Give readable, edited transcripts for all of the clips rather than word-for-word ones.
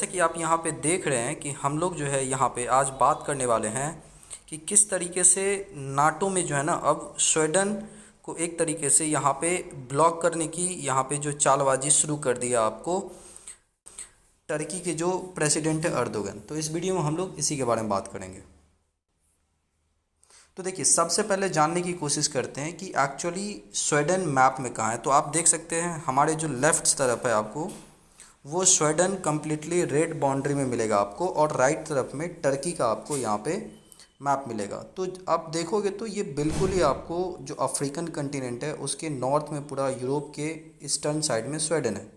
जैसे कि आप यहाँ पे देख रहे हैं कि हम लोग जो है यहाँ पे आज बात करने वाले हैं कि किस तरीके से नाटो में जो है ना अब स्वीडन को एक तरीके से यहाँ पे ब्लॉक करने की यहाँ पे जो चालबाजी शुरू कर दिया आपको टर्की के जो प्रेसिडेंट है अर्दोगन। तो इस वीडियो में हम लोग इसी के बारे में बात करेंगे। तो देखिए, सबसे पहले जानने की कोशिश करते हैं कि एक्चुअली स्वीडन मैप में कहाँ है। तो आप देख सकते हैं हमारे जो लेफ्ट तरफ है आपको वो स्वीडन कम्प्लीटली रेड बाउंड्री में मिलेगा आपको, और राइट तरफ में टर्की का आपको यहाँ पे मैप मिलेगा। तो आप देखोगे तो ये बिल्कुल ही आपको जो अफ्रीकन कंटिनेंट है उसके नॉर्थ में पूरा यूरोप के ईस्टर्न साइड में स्वीडन है।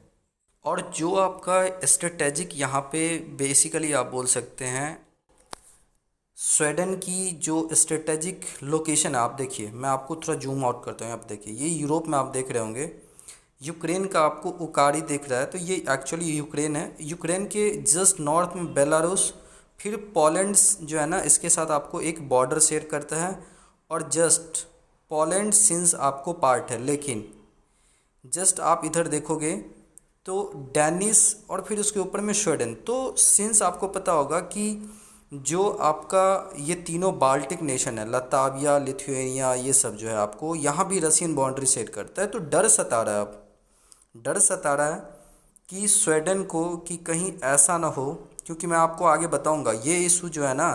और जो आपका स्ट्रेटेजिक यहाँ पे बेसिकली आप बोल सकते हैं स्वीडन की जो स्ट्रेटेजिक लोकेशन है, आप देखिए, मैं आपको थोड़ा जूम आउट करता हूँ। आप देखिए, ये यूरोप में आप देख रहे होंगे यूक्रेन का आपको उकारी दिख रहा है, तो ये एक्चुअली यूक्रेन है। यूक्रेन के जस्ट नॉर्थ में बेलारूस, फिर पोलैंड जो है ना इसके साथ आपको एक बॉर्डर शेयर करता है, और जस्ट पोलैंड सिंस आपको पार्ट है, लेकिन जस्ट आप इधर देखोगे तो डेनिस और फिर उसके ऊपर में स्वीडन। तो सिंस आपको पता होगा कि जो आपका ये तीनों बाल्टिक नेशन है, लताविया, लिथुएनिया, ये सब जो है आपको यहाँ भी रशियन बाउंड्री सेट करता है। तो डर सता रहा है, अब डर सता रहा है कि स्वीडन को कि कहीं ऐसा ना हो, क्योंकि मैं आपको आगे बताऊंगा ये इशू जो है ना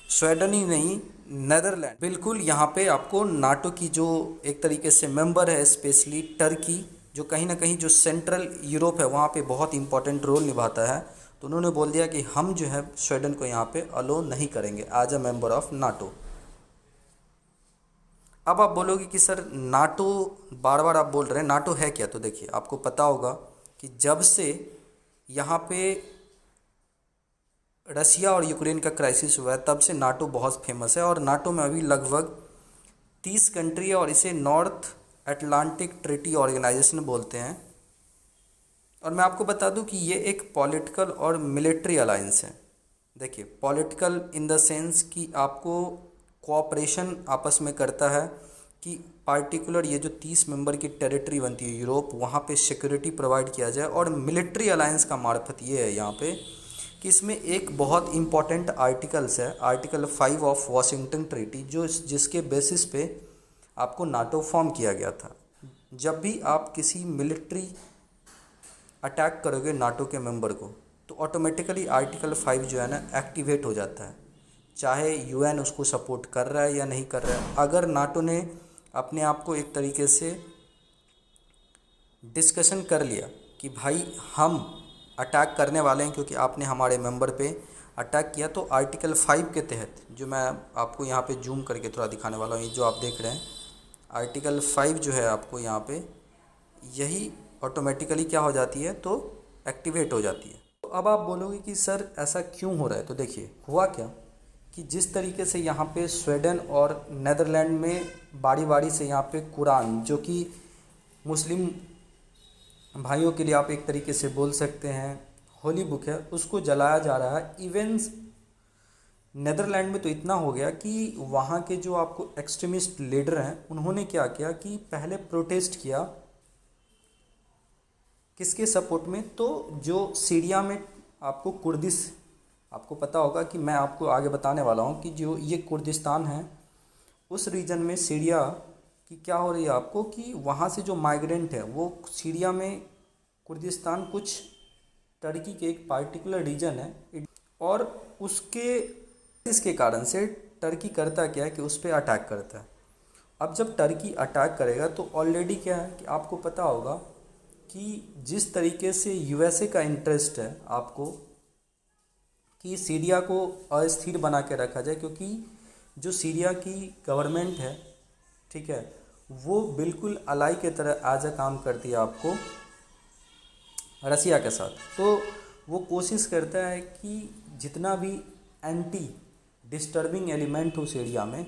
स्वीडन ही नहीं, नेदरलैंड बिल्कुल यहाँ पे आपको नाटो की जो एक तरीके से मेंबर है, स्पेशली टर्की जो कहीं ना कहीं जो सेंट्रल यूरोप है वहाँ पे बहुत इंपॉर्टेंट रोल निभाता है। तो उन्होंने बोल दिया कि हम जो है स्वीडन को यहाँ पे अलो नहीं करेंगे as a member of NATO. अब आप बोलोगे कि सर नाटो, बार बार आप बोल रहे हैं नाटो है क्या। तो देखिए, आपको पता होगा कि जब से यहाँ पे रसिया और यूक्रेन का क्राइसिस हुआ है तब से नाटो बहुत फेमस है, और नाटो में अभी लगभग 30 कंट्री है, और इसे नॉर्थ अटलांटिक ट्रीटी ऑर्गेनाइजेशन बोलते हैं। और मैं आपको बता दूं कि ये एक पॉलिटिकल और मिलिट्री अलायंस है। देखिए, पॉलिटिकल इन द सेंस कि आपको कोऑपरेशन आपस में करता है कि पार्टिकुलर ये जो 30 मेंबर की टेरिटरी बनती है यूरोप, वहाँ पे सिक्योरिटी प्रोवाइड किया जाए। और मिलिट्री अलायंस का मार्फत ये है यहाँ पे कि इसमें एक बहुत इंपॉर्टेंट आर्टिकल्स है, आर्टिकल 5 ऑफ वाशिंगटन ट्रीटी, जो जिसके बेसिस पे आपको नाटो फॉर्म किया गया था। जब भी आप किसी मिलिट्री अटैक करोगे नाटो के मेंबर को, तो ऑटोमेटिकली आर्टिकल 5 जो है ना एक्टिवेट हो जाता है, चाहे यूएन उसको सपोर्ट कर रहा है या नहीं कर रहा है। अगर नाटो ने अपने आप को एक तरीके से डिस्कशन कर लिया कि भाई हम अटैक करने वाले हैं क्योंकि आपने हमारे मेंबर पे अटैक किया, तो आर्टिकल 5 के तहत, जो मैं आपको यहाँ पे जूम करके थोड़ा दिखाने वाला हूँ, ये जो आप देख रहे हैं आर्टिकल 5 जो है आपको यहाँ पे, यही ऑटोमेटिकली क्या हो जाती है, तो एक्टिवेट हो जाती है। तो अब आप बोलोगे कि सर ऐसा क्यों हो रहा है। तो देखिए, हुआ क्या कि जिस तरीके से यहाँ पे स्वीडन और नेदरलैंड में बारी बारी से यहाँ पे कुरान, जो कि मुस्लिम भाइयों के लिए आप एक तरीके से बोल सकते हैं होली बुक है, उसको जलाया जा रहा है। इवेंट्स नेदरलैंड में तो इतना हो गया कि वहाँ के जो आपको एक्सट्रीमिस्ट लीडर हैं उन्होंने क्या किया कि पहले प्रोटेस्ट किया किसके सपोर्ट में, तो जो सीरिया में आपको कुर्दिश, आपको पता होगा कि मैं आपको आगे बताने वाला हूँ कि जो ये कुर्दिस्तान है उस रीजन में सीरिया की क्या हो रही है आपको कि वहाँ से जो माइग्रेंट है वो सीरिया में, कुर्दिस्तान कुछ टर्की के एक पार्टिकुलर रीजन है, और उसके इसके कारण से टर्की करता क्या है कि उस पर अटैक करता है। अब जब टर्की अटैक करेगा तो ऑलरेडी क्या है कि आपको पता होगा कि जिस तरीके से यूएसए का इंटरेस्ट है आपको कि सीरिया को अस्थिर बना के रखा जाए, क्योंकि जो सीरिया की गवर्नमेंट है, ठीक है, वो बिल्कुल अलाई के तरह एज अ काम करती है आपको रसिया के साथ। तो वो कोशिश करता है कि जितना भी एंटी डिस्टर्बिंग एलिमेंट हो सीरिया में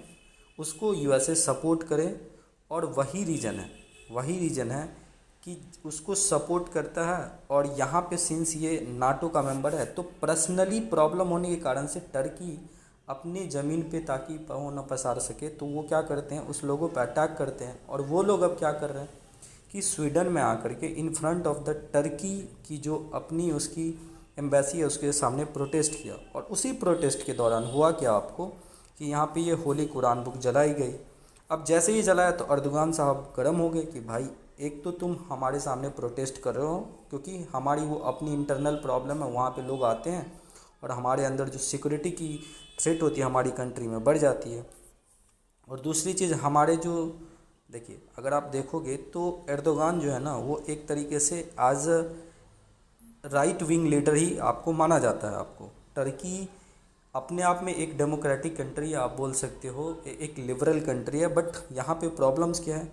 उसको यूएसए सपोर्ट करे, और वही रीज़न है कि उसको सपोर्ट करता है। और यहाँ पे सिंस ये नाटो का मेंबर है तो पर्सनली प्रॉब्लम होने के कारण से टर्की अपने ज़मीन पे ताकि पाँव न पसार सके, तो वो क्या करते हैं, उस लोगों पे अटैक करते हैं। और वो लोग अब क्या कर रहे हैं कि स्वीडन में आकर के in front of the Turkey की जो अपनी उसकी एम्बेसी है उसके सामने प्रोटेस्ट किया। और उसी प्रोटेस्ट के दौरान हुआ क्या आपको कि यहाँ पे ये होली कुरान बुक जलाई गई। अब जैसे ही जलाया तो अर्दोगान साहब गर्म हो गए कि भाई एक तो तुम हमारे सामने प्रोटेस्ट कर रहे हो, क्योंकि हमारी वो अपनी इंटरनल प्रॉब्लम है, वहाँ पे लोग आते हैं और हमारे अंदर जो सिक्योरिटी की थ्रेट होती है हमारी कंट्री में बढ़ जाती है। और दूसरी चीज़ हमारे जो देखिए अगर आप देखोगे तो एर्दोगान जो है ना वो एक तरीके से as a right wing leader ही आपको माना जाता है। आपको टर्की अपने आप में एक डेमोक्रेटिक कंट्री है, आप बोल सकते हो एक लिबरल कंट्री है, बट यहाँ पे प्रॉब्लम्स क्या है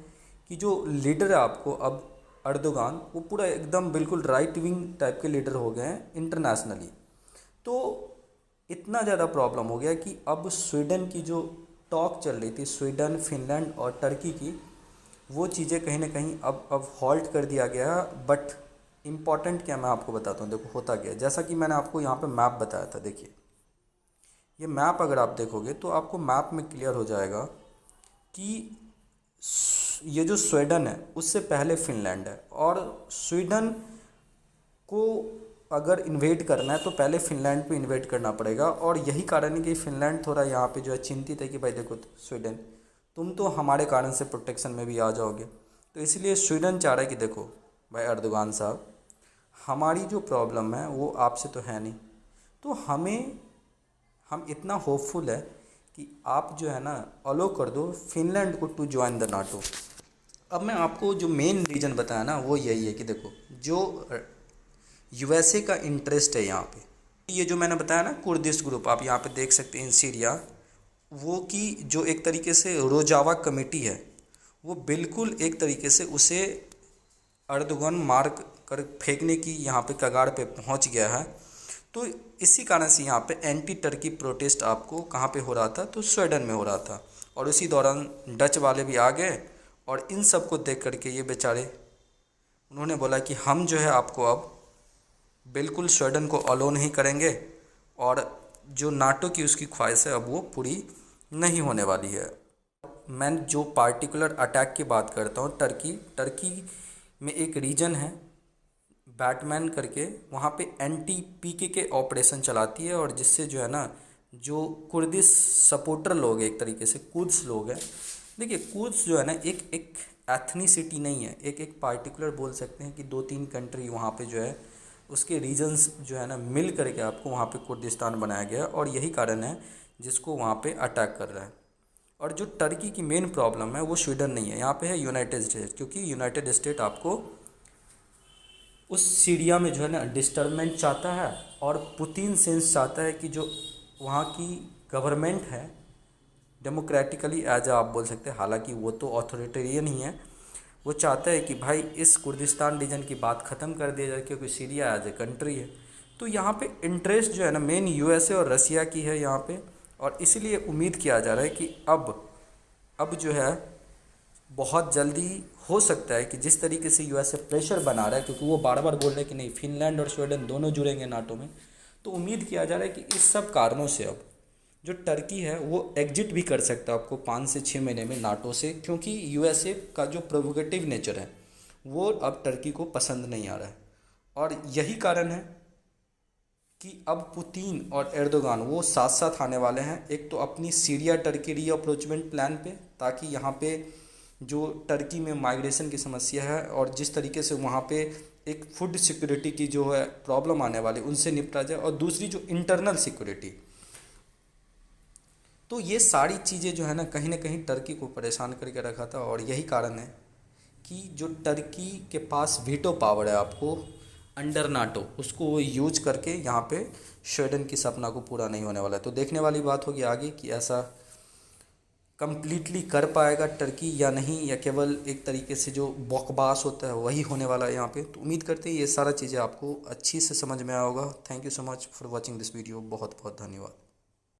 कि जो लीडर है आपको अब एर्दोगान वो पूरा एकदम बिल्कुल राइट विंग टाइप के लीडर हो गए हैं इंटरनेशनली। तो इतना ज़्यादा प्रॉब्लम हो गया कि अब स्वीडन की जो टॉक चल रही थी, स्वीडन फिनलैंड और टर्की की, वो चीज़ें कहीं ना कहीं अब हॉल्ट कर दिया गया। बट इम्पॉर्टेंट क्या मैं आपको बताता हूँ, देखो होता क्या है, जैसा कि मैंने आपको यहाँ पे मैप बताया था। देखिए ये मैप अगर आप देखोगे तो आपको मैप में क्लियर हो जाएगा कि ये जो स्वीडन है उससे पहले फिनलैंड है, और स्वीडन को अगर इन्वेट करना है तो पहले फिनलैंड पे इन्वेट करना पड़ेगा। और यही कारण है कि फिनलैंड थोड़ा यहाँ पे जो है चिंतित है कि भाई देखो स्वीडन तुम तो हमारे कारण से प्रोटेक्शन में भी आ जाओगे। तो इसलिए स्वीडन चाह रहा है कि देखो भाई एर्दोगान साहब हमारी जो प्रॉब्लम है वो आपसे तो है नहीं, तो हम इतना होपफुल है कि आप जो है ना अलो कर दो फिनलैंड को टू ज्वाइन द नाटो। अब मैं आपको जो मेन रीज़न बताया ना वो यही है कि देखो जो यूएसए का इंटरेस्ट है यहाँ पे, ये जो मैंने बताया ना कुर्दिश ग्रुप आप यहाँ पे देख सकते हैं इन सीरिया, वो की जो एक तरीके से रोजावा कमेटी है वो बिल्कुल एक तरीके से उसे एर्दोगान मार कर फेंकने की यहाँ पे कगार पे पहुँच गया है। तो इसी कारण से यहाँ पे एंटी टर्की प्रोटेस्ट आपको कहाँ पे हो रहा था, तो स्वीडन में हो रहा था। और उसी दौरान डच वाले भी आ गए और इन सब को देख करके ये बेचारे उन्होंने बोला कि हम जो है आपको अब बिल्कुल स्वीडन को अलो नहीं करेंगे, और जो नाटो की उसकी ख्वाहिश है अब वो पूरी नहीं होने वाली है। मैं जो पार्टिकुलर अटैक की बात करता हूँ टर्की में एक रीजन है बैटमैन करके, वहाँ पे एनटीपीके के ऑपरेशन चलाती है, और जिससे जो है ना जो कुर्दिश सपोर्टर लोग हैं एक तरीके से कुर्द्स लोग हैं। देखिए कुर्द्स जो है ना एक एथनिसिटी नहीं है, एक पार्टिकुलर बोल सकते हैं कि 2-3 कंट्री वहाँ पे जो है उसके रीजन्स जो है ना मिल करके आपको वहाँ पे कुर्दिस्तान बनाया गया, और यही कारण है जिसको वहाँ पे अटैक कर रहा है। और जो टर्की की मेन प्रॉब्लम है वो स्वीडन नहीं है, यहाँ पे है यूनाइटेड स्टेट, क्योंकि यूनाइटेड स्टेट आपको उस सीरिया में जो है ना डिस्टर्बमेंट चाहता है, और पुतिन सेंस चाहता है कि जो वहाँ की गवर्नमेंट है डेमोक्रेटिकली एज आप बोल सकते हैं, हालांकि वो तो ऑथोरिटेरियन ही है, वो चाहता है कि भाई इस कुर्दिस्तान रीजन की बात ख़त्म कर दिया जाए क्योंकि सीरिया एज ए कंट्री है। तो यहाँ पे इंटरेस्ट जो है ना मेन यूएसए और रसिया की है यहाँ पे, और इसीलिए उम्मीद किया जा रहा है कि अब जो है बहुत जल्दी हो सकता है कि जिस तरीके से यूएसए प्रेशर बना रहा है, क्योंकि वो बार बार बोल रहे हैं कि नहीं फिनलैंड और स्वीडन दोनों जुड़ेंगे नाटो में, तो उम्मीद किया जा रहा है कि इस सब कारणों से अब जो टर्की है वो एग्जिट भी कर सकता है आपको 5 से 6 महीने में नाटो से, क्योंकि यूएसए का जो प्रोवोकेटिव नेचर है वो अब टर्की को पसंद नहीं आ रहा है। और यही कारण है कि अब पुतिन और एर्दोगान वो साथ साथ आने वाले हैं, एक तो अपनी सीरिया टर्की रीअप्रोचमेंट प्लान पे, ताकि यहाँ पे जो टर्की में माइग्रेशन की समस्या है और जिस तरीके से वहाँ पे एक फूड सिक्योरिटी की जो है प्रॉब्लम आने वाली उनसे निपटा जाए, और दूसरी जो इंटरनल सिक्योरिटी। तो ये सारी चीज़ें जो है ना कहीं टर्की को परेशान करके रखा था, और यही कारण है कि जो टर्की के पास वीटो पावर है आपको अंडर नाटो, उसको वो यूज करके यहाँ पे स्वीडन की सपना को पूरा नहीं होने वाला है। तो देखने वाली बात होगी आगे कि ऐसा कंप्लीटली कर पाएगा टर्की या नहीं, या केवल एक तरीके से जो बकवास होता है वही होने वाला है यहाँ पे। तो उम्मीद करते हैं ये सारा चीज़ें आपको अच्छी से समझ में आया होगा। Thank you so much for watching this video, बहुत बहुत धन्यवाद।